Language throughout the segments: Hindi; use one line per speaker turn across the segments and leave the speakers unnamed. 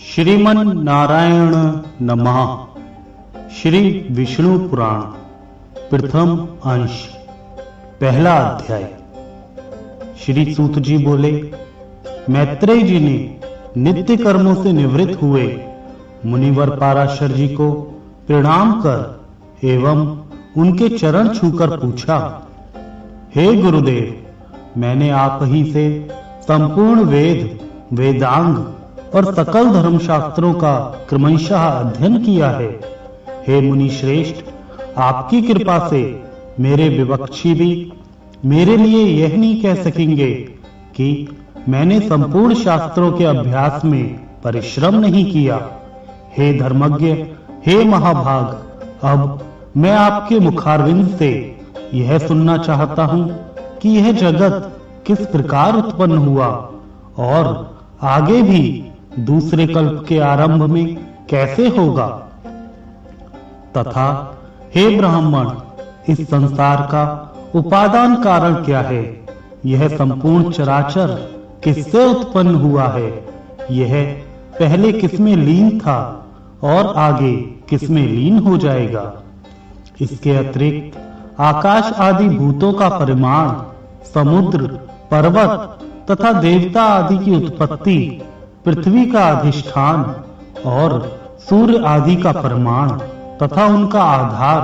श्रीमन नारायण नमः। श्री विष्णु पुराण प्रथम अंश पहला अध्याय। श्री सूत जी बोले, मैत्रेय जी ने नित्य कर्मों से निवृत्त हुए मुनिवर पाराशर जी को प्रणाम कर एवं उनके चरण छूकर पूछा, हे गुरुदेव, मैंने आप ही से संपूर्ण वेद, वेदांग और सकल धर्मशास्त्रों का क्रमशः अध्ययन किया है। हे मुनि श्रेष्ठ, आपकी कृपा से मेरे विवक्षी भी मेरे लिए यह नहीं कह सकेंगे कि मैंने संपूर्ण शास्त्रों के अभ्यास में परिश्रम नहीं किया। हे धर्मज्ञ, हे महाभाग, अब मैं आपके मुखारविंद से यह सुनना चाहता हूं कि यह जगत किस प्रकार उत्पन्न हुआ और आगे भी दूसरे कल्प के आरंभ में कैसे होगा, तथा हे ब्राह्मण, इस संसार का उपादान कारण क्या है, यह संपूर्ण चराचर किससे उत्पन्न हुआ है, यह पहले किसमें लीन था और आगे किसमें लीन हो जाएगा। इसके अतिरिक्त आकाश आदि भूतों का परिमाण, समुद्र, पर्वत तथा देवता आदि की उत्पत्ति, पृथ्वी का अधिष्ठान और सूर्य आदि का परिमाण तथा उनका आधार,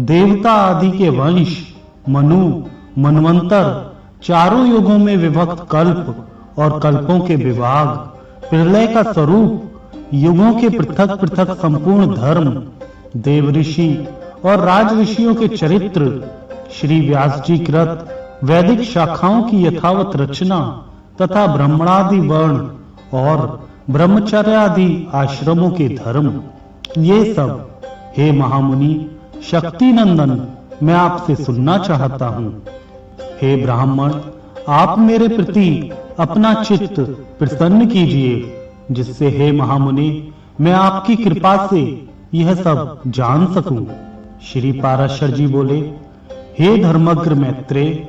देवता आदि के वंश, मनु, मनवंतर, चारों युगों में विभक्त कल्प और कल्पों के विभाग, प्रलय का स्वरूप, युगों के पृथक पृथक संपूर्ण धर्म, देव ऋषि और राज ऋषियों के चरित्र, श्री व्यास जी कृत वैदिक शाखाओं की यथावत रचना तथा ब्राह्मणादि वर्ण और ब्रह्मचर्य आदि आश्रमों के धर्म, ये सब हे महामुनि शक्ति नंदन मैं आपसे सुनना चाहता हूँ। हे ब्राह्मण, आप मेरे प्रति अपना चित्त प्रसन्न कीजिए, जिससे हे महामुनि मैं आपकी कृपा से यह सब जान सकूं। श्री पाराशर जी बोले, हे धर्मज्ञ मैत्रेय,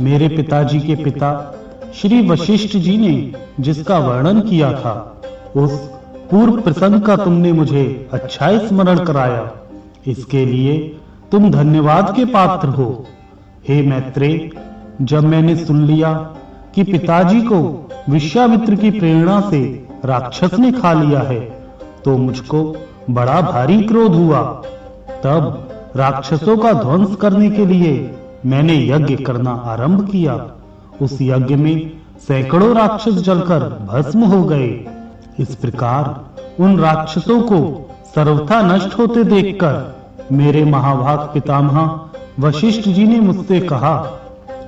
मेरे पिताजी के पिता श्री वशिष्ठ जी ने जिसका वर्णन किया था, उस पूर्व प्रसंग का तुमने मुझे अच्छा स्मरण कराया, इसके लिए तुम धन्यवाद के पात्र हो। हे मैत्रेय, जब मैंने सुन लिया कि पिताजी को विश्वामित्र की प्रेरणा से राक्षस ने खा लिया है, तो मुझको बड़ा भारी क्रोध हुआ। तब राक्षसों का ध्वंस करने के लिए मैंने यज्ञ करना आरंभ किया। उस यज्ञ में सैकड़ों राक्षस जलकर भस्म हो गए। इस प्रकार उन राक्षसों को सर्वथा नष्ट होते देखकर मेरे महाभाग पितामह वशिष्ठ जी ने मुझसे कहा,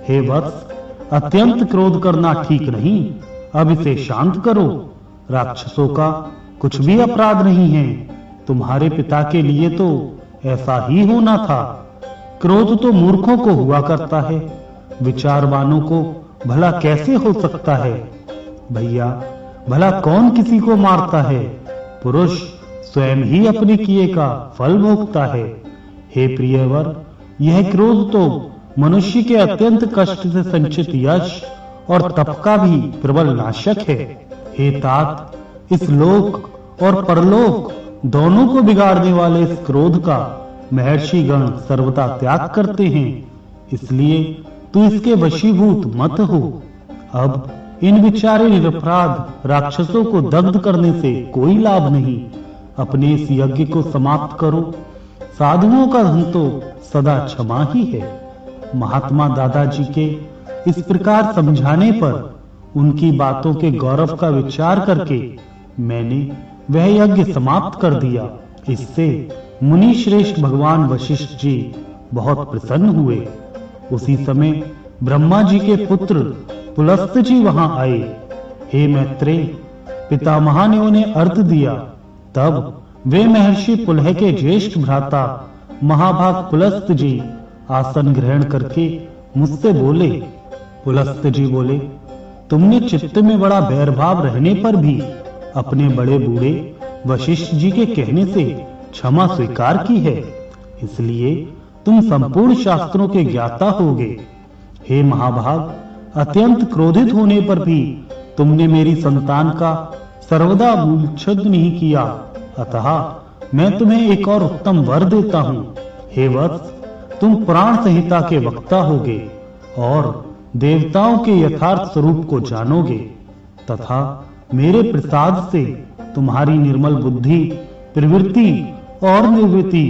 हे वत्स, अत्यंत क्रोध करना ठीक नहीं, अब इसे शांत करो। राक्षसों का कुछ भी अपराध नहीं है, तुम्हारे पिता के लिए तो ऐसा ही होना था। क्रोध तो मूर्खों को हुआ करता है, विचारवानों को भला कैसे हो सकता है। भैया, भला कौन किसी को मारता है, पुरुष स्वयं ही अपने किए का फल भोगता है। हे प्रियवर, यह क्रोध तो मनुष्य के अत्यंत कष्ट से संचित यश और तप का भी प्रबल नाशक है। हे तात, इस लोक और परलोक दोनों को बिगाड़ने वाले इस क्रोध का महर्षि गण सर्वदा त्याग करते हैं, इसलिए तू इसके वशीभूत मत हो। अब इन विचारे निरपराध राक्षसों को दग्ध करने से कोई लाभ नहीं। अपने इस यज्ञ को समाप्त करो। साधुओं का धन तो सदा क्षमा ही है। महात्मा दादाजी के इस प्रकार समझाने पर उनकी बातों के गौरव का विचार करके मैंने वह यज्ञ समाप्त कर दिया। इससे मुनि श्रेष्ठ भगवान वशिष्ठ जी बहुत प्रसन्न हुए। उसी समय ब्रह्मा जी के पुत्र पुलस्त जी वहां आए। हे मैत्रेय, पितामह ने उन्हें अर्घ दिया। तब वे महर्षि पुलह के ज्येष्ठ भ्राता महाभाग पुलस्त जी आसन ग्रहण करके मुझसे बोले। पुलस्त जी बोले, तुमने चित्त में बड़ा बैरभाव रहने पर भी अपने बड़े बूढ़े वशिष्ठ जी के कहने से क्षमा स्वीकार की है, इसलिए तुम संपूर्ण शास्त्रों के ज्ञाता होगे। हे महाभाग, अत्यंत क्रोधित होने पर भी तुमने मेरी संतान का सर्वदा मूलच्छेद नहीं किया, अतः मैं तुम्हें एक और उत्तम वर देता हूँ। हे वत्स, तुम पुराण संहिता के वक्ता होगे और देवताओं के यथार्थ स्वरूप को जानोगे तथा मेरे प्रसाद से तुम्हारी निर्मल बुद्धि, प्रवृत्ति और निवृत्ति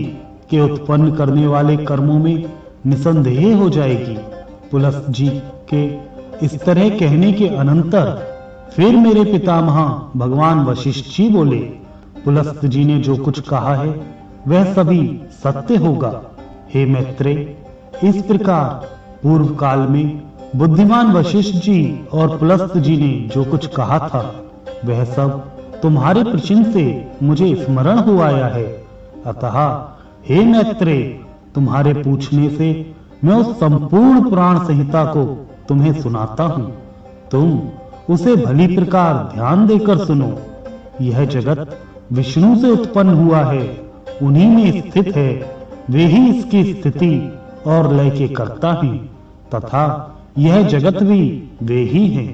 के उत्पन्न करने वाले कर्मों में निसंदेह हो जाएगी। पुलस्त जी के इस तरह कहने के अनंतर फिर मेरे पितामह भगवान वशिष्ठ जी बोले, पुलस्त जी ने जो कुछ कहा है वह सभी सत्य होगा। हे मैत्रेय, इस प्रकार पूर्व काल में बुद्धिमान वशिष्ठ जी और पुलस्त जी ने जो कुछ कहा था वह सब तुम्हारे प्रश्न से मुझे स्मरण हो आया है। अतः हे मैत्रेय, तुम्हारे पूछने से मैं उस संपूर्ण पुराण संहिता को तुम्हें सुनाता हूँ। तुम उसे भली प्रकार ध्यान देकर सुनो। यह जगत विष्णु से उत्पन्न हुआ है, उन्हीं में स्थित है, वे ही इसकी स्थिति और लय के कर्ता हैं तथा यह जगत भी वे ही हैं।